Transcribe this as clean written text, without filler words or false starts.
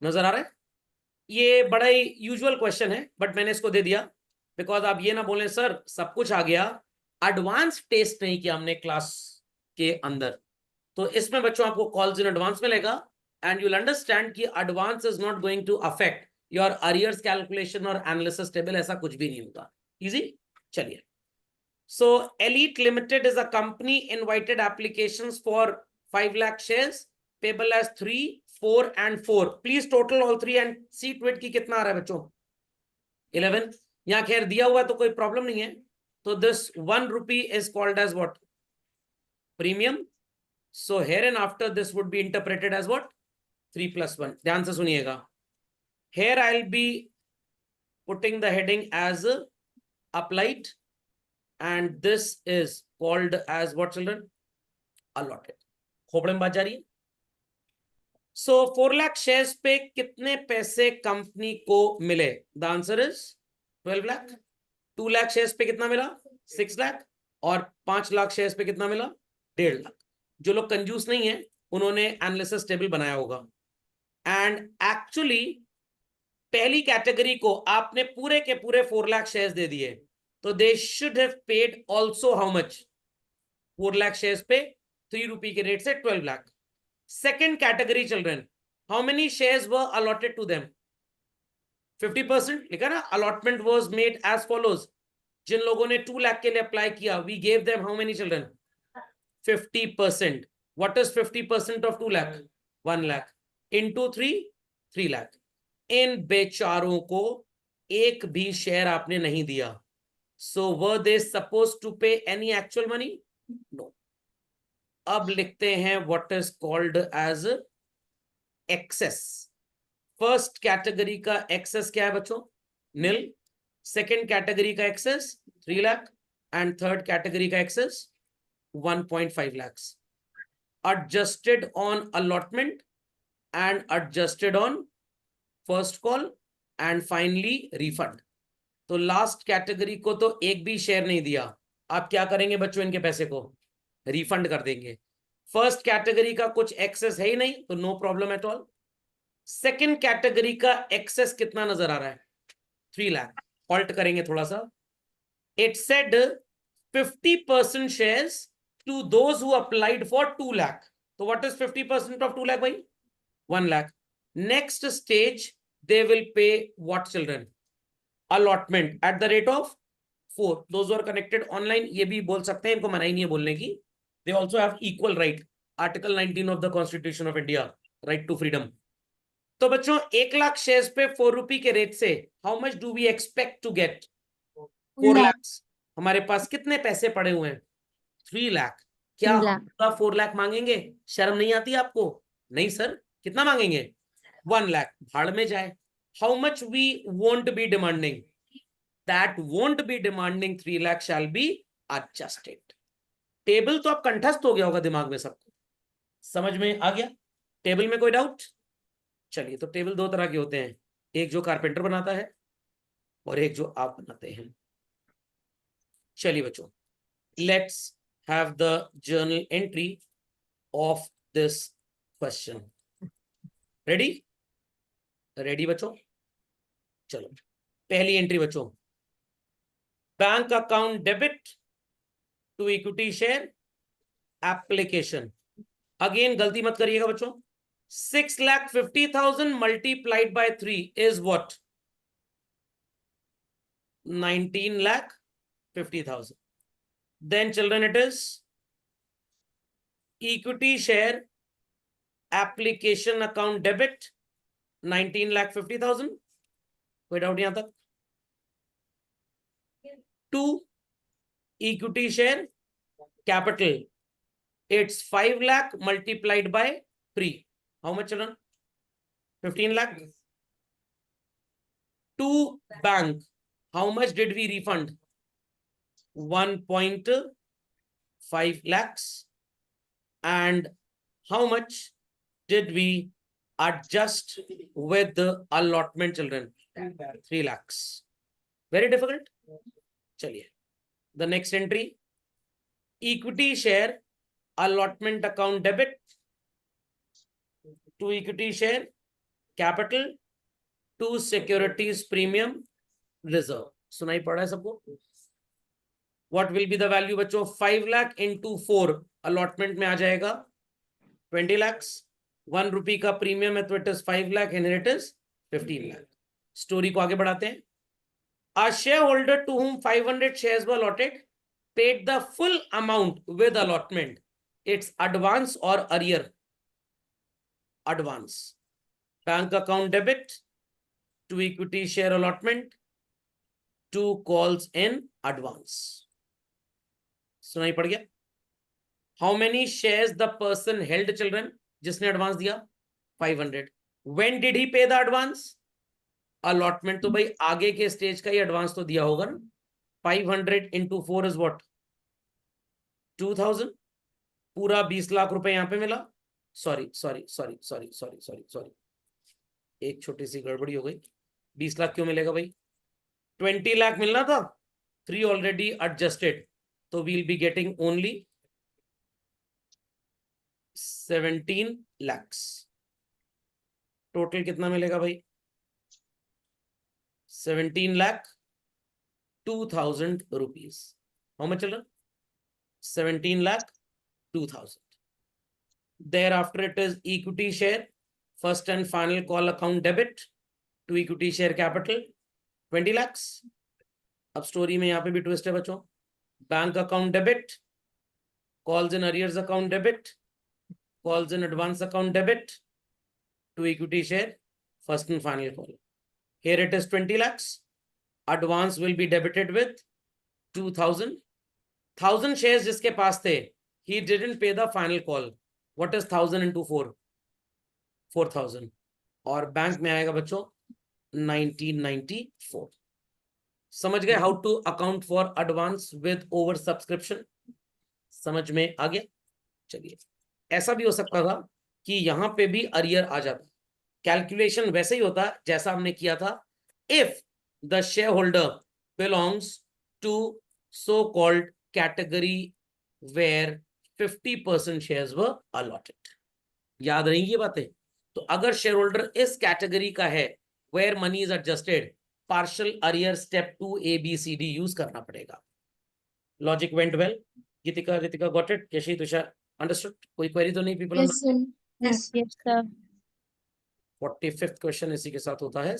नजर आ रहा है? ये बड़ा ही यूजुअल क्वेश्चन है, बट मैंने इसको दे दिया बिकॉज आप ये ना बोले सर सब कुछ आ गया, एडवांस टेस्ट नहीं किया हमने क्लास के अंदर। तो इसमें बच्चों आपको कॉल्स इन एडवांस मिलेगा एंड यूल अंडरस्टैंड कि advance is not going to affect your arrears calculation और एनालिसिस टेबल, ऐसा कुछ भी नहीं होगा। इजी। चलिए, so Elite Limited is a company invited applications for 5 lakh shares payable as 3, 4 and 4। Please total all 3 and see to it की कितना आ रहा है बच्चों? 11। यहां खैर दिया हुआ तो कोई प्रॉब्लम नहीं है। तो this 1 rupee is called as what? Premium. So here and after this would be interpreted as what? 3 plus 1। ध्यान से सुनिएगा। Here I'll be putting the heading as applied and this is called as what children? Allotted। Khopde में बात जा रही है। So 4 lakh shares पे कितने पैसे कंपनी को मिले? The answer is 12 lakh. 2 lakh shares पे कितना मिला? 6 लाख। और 5 लाख शेयर्स पे कितना मिला? 1.5 लाख। जो लोग कंजूस नहीं है उन्होंने एनालिसिस टेबल बनाया होगा। एंड एक्चुअली पहली कैटेगरी को आपने पूरे के पूरे 4 लाख शेयर्स दे दिए, तो they should have paid also how much? 4 lakh shares पे 3 रुपए के रेट से 12 lakh. Second category children, how many shares were allotted to them? 50% लिखा ना। Allotment was made as follows. जिन लोगों ने 2 लाख के लिए अप्लाई किया, we gave them how many children? 50%। What is 50% of 2 lakh? 1 lakh into 3 lakh. इन बेचारों को एक भी शेयर आपने नहीं दिया। So were they supposed to pay any actual money? No. अब लिखते हैं what is called as excess. First category का एक्सेस क्या है बच्चों? नील। सेकेंड कैटेगरी का excess 3 lakh and third category का excess 1.5 lakhs adjusted on allotment and adjusted on first call and finally refund। तो लास्ट कैटेगरी को तो एक भी शेयर नहीं दिया, आप क्या करेंगे बच्चों? इनके पैसे को रिफंड कर देंगे। फर्स्ट कैटेगरी का कुछ एक्सेस है ही नहीं तो no problem at all. Second category का एक्सेस कितना नजर आ रहा है? 3 लाख। हॉल्ट करेंगे थोड़ा सा। It said 50% shares to those who applied for 2 lakh। So what is 50% of 2 lakh bhai? 1 lakh। Next stage they will pay what children? Allotment at the rate of 4। Those who are connected online ये भी बोल सकते हैं, इनको मनाही नहीं है बोलने की। They also have equal right। Article 19 of the Constitution of India, right to freedom। तो बच्चों 1 लाख शेयर्स पे 4 रुपए के रेट से how much do we expect to get? 4 lakh. हमारे पास कितने पैसे पड़े हुए हैं? 3 लाख। क्या हम 4 लाख मांगेंगे? शर्म नहीं आती आपको? नहीं सर। कितना मांगेंगे? 1 लाख। भाड़ में जाए। How much we won't be demanding? That won't be demanding 3 lakh shall be adjusted. Table तो आप कंठस्थ हो गया होगा दिमाग में सबको, समझ में आ गया? टेबल में कोई डाउट? चलिए, तो टेबल 2 तरह के होते हैं, एक जो कारपेंटर बनाता है और एक जो आप बनाते हैं। चलिए बच्चों, let's have the journal entry of this question। ready? ready बच्चों? चलो, पहली एंट्री बच्चों, bank account debit to equity share application. Again गलती मत करिएगा बच्चों। 6,50,000 multiplied by 3 is what? 19,50,000। then children it is equity share application account debit 19,50,000। कोई doubt यहां तक? To equity share capital, it's 5 lakh multiplied by 3, how much children? 15 lakh। to bank, how much did we refund? 1.5 lakhs। and how much did we adjust with the allotment children? 3 lakhs। very difficult। चलिए, the next entry, equity share allotment account debit to equity share capital to securities premium reserve. सुनाई पड़ रहा है सबको? What will be the value बच्चों? 5 lakh into 4 allotment में आ जाएगा 20 लाख। 1 रुपी का प्रीमियम है तो it is 5 lakh and it is 15 lakh. Story को आगे बढ़ाते हैं। A shareholder to whom 500 shares were allotted paid the full amount with allotment. It's advance or arrear. Advance. Bank account debit to equity share allotment. 2 calls in advance. सुनाई पड़ गया? How many shares the person held, children? जिसने advance दिया 500. When did he pay the advance? Allotment तो भाई आगे के stage का ही एडवांस तो दिया होगा ना। 500 इंटू 4 इज व्हाट? 2000। पूरा 20 लाख रुपए यहां पे मिला। Sorry sorry sorry sorry sorry sorry sorry, एक छोटी सी गड़बड़ी हो गई। 20 लाख क्यों मिलेगा भाई? 20 लाख मिलना था, 3 ऑलरेडी एडजस्टेड, तो we'll be getting only 17 lakhs। Total कितना मिलेगा भाई? 17,02,000 rupees. How much, children? 17,02,000. Thereafter, it is equity share, first and final call account debit to equity share capital 20 lakhs. अब स्टोरी में यहाँ पे भी ट्विस्ट है बच्चों। Bank account debit, calls in arrears account debit, calls in advance account debit to equity share, first and final call. Here it is 20 lakhs. Advance will be debited with 2,000. 1,000 shares जिसके पास थे, he didn't pay the final call. What is 1,000 into 4? 4,000. और bank में आएगा बच्चों 1994. समझ गए how to account for advance with over subscription? समझ में आ गया? चलिए, ऐसा भी हो सकता था कि यहां पे भी अरियर आ जाता। कैलकुलेशन वैसे ही होता जैसा हमने किया था। If the shareholder belongs to so called category where 50% shares were allotted. याद रहेंगी ये बातें? तो अगर शेयर होल्डर इस कैटेगरी का है where money is adjusted, partial arrear step 2 ABCD use करना पड़ेगा। Logic went well? Geetika, Ritika got it? Yashi, Tushar understood? कोई क्वेरी तो नहीं people? Yes, sir. Yes, sir. 45th question इसी के साथ होता है।